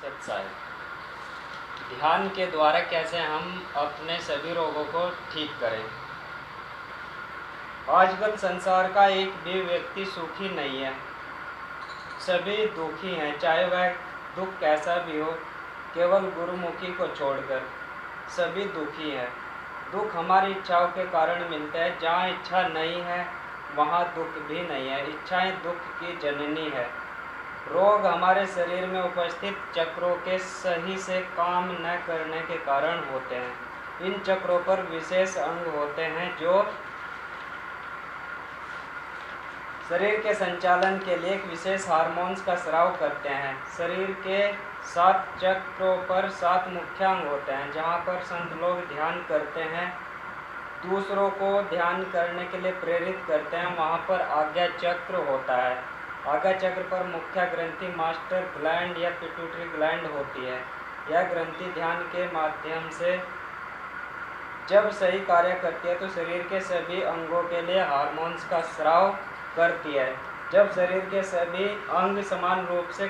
सत्साई ध्यान के द्वारा कैसे हम अपने सभी रोगों को ठीक करें। आजकल संसार का एक भी व्यक्ति सुखी नहीं है, सभी दुखी हैं, चाहे वह दुख कैसा भी हो। केवल गुरुमुखी को छोड़कर सभी दुखी हैं। दुख हमारी इच्छाओं के कारण मिलते हैं। जहाँ इच्छा नहीं है वहाँ दुख भी नहीं है। इच्छाएं दुख की जननी है। रोग हमारे शरीर में उपस्थित चक्रों के सही से काम न करने के कारण होते हैं। इन चक्रों पर विशेष अंग होते हैं जो शरीर के संचालन के लिए एक विशेष हार्मोन्स का स्राव करते हैं। शरीर के 7 चक्रों पर 7 मुख्य अंग होते हैं। जहाँ पर संत लोग ध्यान करते हैं, दूसरों को ध्यान करने के लिए प्रेरित करते हैं, वहाँ पर आज्ञा चक्र होता है। आज्ञा चक्र पर मुख्य ग्रंथि मास्टर ग्लैंड या पिट्यूटरी ग्लैंड होती है। यह ग्रंथि ध्यान के माध्यम से जब सही कार्य करती है तो शरीर के सभी अंगों के लिए हार्मोन्स का स्राव करती है। जब शरीर के सभी अंग समान रूप से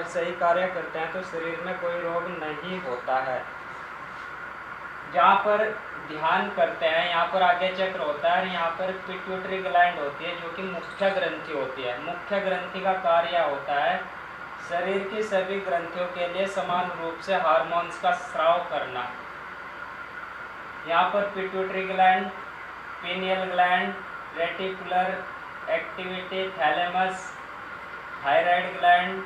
सही कार्य करते हैं तो शरीर में कोई रोग नहीं होता है। जहाँ पर ध्यान करते हैं यहाँ पर आज्ञा चक्र होता है और यहाँ पर पिट्यूटरी ग्लैंड होती है जो कि मुख्य ग्रंथि होती है। मुख्य ग्रंथि का कार्य होता है शरीर की सभी ग्रंथियों के लिए समान रूप से हार्मोन्स का स्राव करना। यहाँ पर pituitary gland, pineal gland, reticular activity, thalamus, thyroid gland,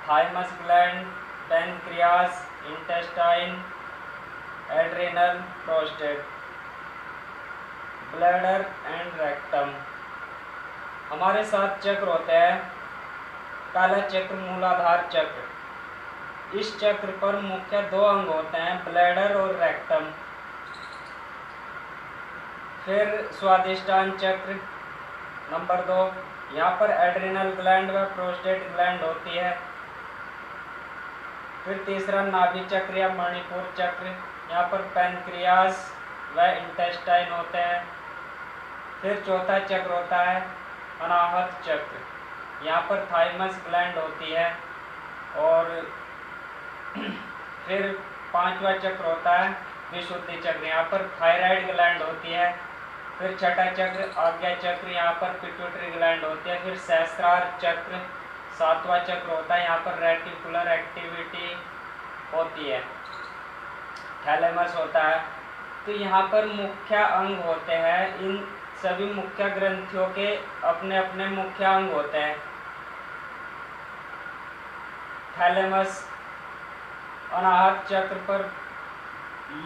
thymus gland, pancreas, intestine, adrenal, prostate, bladder and rectum. हमारे 7 चक्र होते हैं। काला चक्र, मूलाधार चक्र। इस चक्र पर मुख्य 2 अंग होते हैं, ब्लैडर और रेक्टम। फिर स्वादिष्टान चक्र नंबर 2, यहाँ पर एड्रिनल ग्लैंड व प्रोस्टेट ग्लैंड होती है। फिर तीसरा नाभि चक्र या मणिपुर चक्र, यहाँ पर पैनक्रियास व इंटेस्टाइन होते हैं। फिर चौथा चक्र होता है अनाहत चक्र, यहाँ पर थाइमस ग्लैंड होती है। और फिर 5वां चक्र होता है विशुद्धि चक्र, यहाँ पर थायराइड ग्लैंड होती है। फिर छठा चक्र आज्ञा चक्र, यहाँ पर पिट्यूटरी ग्लैंड होती है। फिर सहस्रार चक्र 7वां चक्र होता है, यहाँ पर रेटिकुलर एक्टिविटी होती है, थैलेमस होता है। तो यहाँ पर मुख्य अंग होते हैं। इन सभी मुख्य ग्रंथियों के अपने अपने मुख्य अंग होते हैं। थैलेमस अनाहत चक्र पर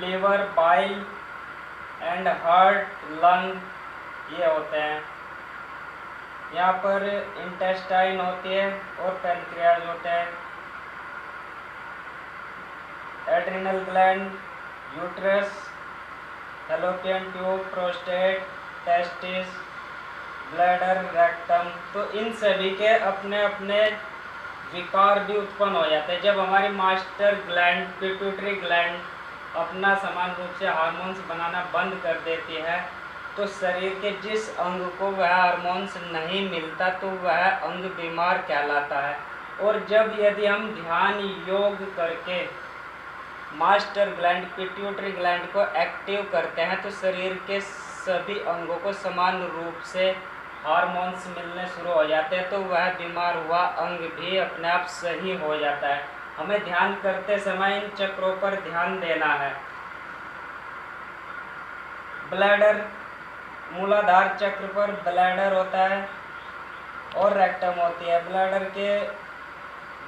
liver, bile and heart, lung ये होते हैं। यहाँ पर इंटेस्टाइन होती है और पैनक्रियाज होते हैं। Adrenal gland, uterus, fallopian tube, prostate, testis, bladder, rectum. तो इन सभी के अपने अपने विकार भी उत्पन्न हो जाते हैं। जब हमारी मास्टर ग्लैंड, पिट्यूटरी ग्लैंड अपना समान रूप से हार्मोन्स बनाना बंद कर देती है तो शरीर के जिस अंग को वह हार्मोन्स नहीं मिलता तो वह अंग बीमार कहलाता है। और जब यदि हम ध्यान योग करके मास्टर ग्लैंड, पिट्यूटरी ग्लैंड को एक्टिव करते हैं तो शरीर के सभी अंगों को समान रूप से हार्मोन्स मिलने शुरू हो जाते हैं, तो वह बीमार हुआ अंग भी अपने आप सही हो जाता है। हमें ध्यान करते समय इन चक्रों पर ध्यान देना है। ब्लैडर, मूलाधार चक्र पर ब्लैडर होता है और रेक्टम होती है। ब्लैडर के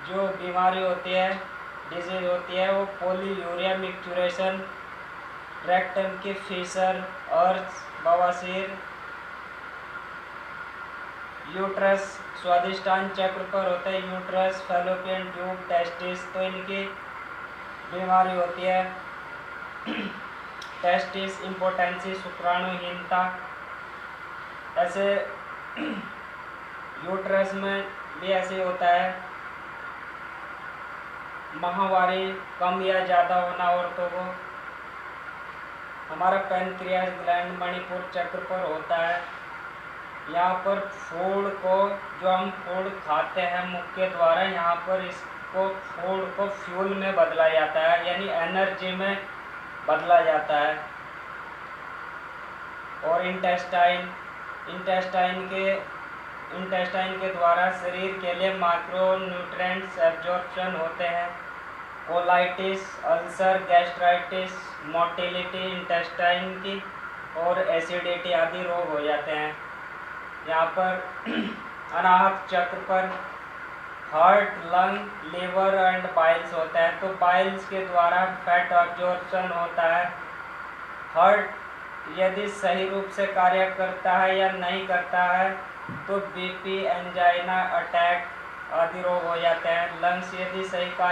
जो बीमारी होती है, डिजीज होती है, वो पॉलीयूरिया मिक्चुरेशन, रेक्टम की फीसर, अर्च, बवासीर। यूट्रस स्वादिष्टान चक्र पर होता है, यूट्रस, फैलोपियन ट्यूब, टेस्टिस, तो इनकी बीमारी होती है। टेस्टिस, इम्पोटेंसी, शुक्राणुहीनता। ऐसे यूट्रस में भी ऐसे होता है। माहवारी कम या ज़्यादा होना औरतों को। हमारा पैनक्रियास ग्लैंड मणिपुर चक्र पर होता है। यहाँ पर फूड को, जो हम फूड खाते हैं मुख के द्वारा, यहाँ पर इस को फ्यूल में बदला जाता है, यानी एनर्जी में बदला जाता है। और इंटेस्टाइन के द्वारा शरीर के लिए माइक्रोन्यूट्रिएंट्स एब्जॉर्प्शन होते हैं। Colitis, ulcer, gastritis, motility intestine की और एसिडिटी आदि रोग हो जाते हैं। यहाँ पर अनाहत चक्र पर heart, lung, liver and Biles होता है। तो बाइल्स के द्वारा फैट एब्जॉर्प्शन होता है। हार्ट यदि सही रूप से कार्य करता है या नहीं करता है तो बीपी, एंजाइना, अटैक आदि रोग हो जाते हैं। लंग्स यदि सही कार्य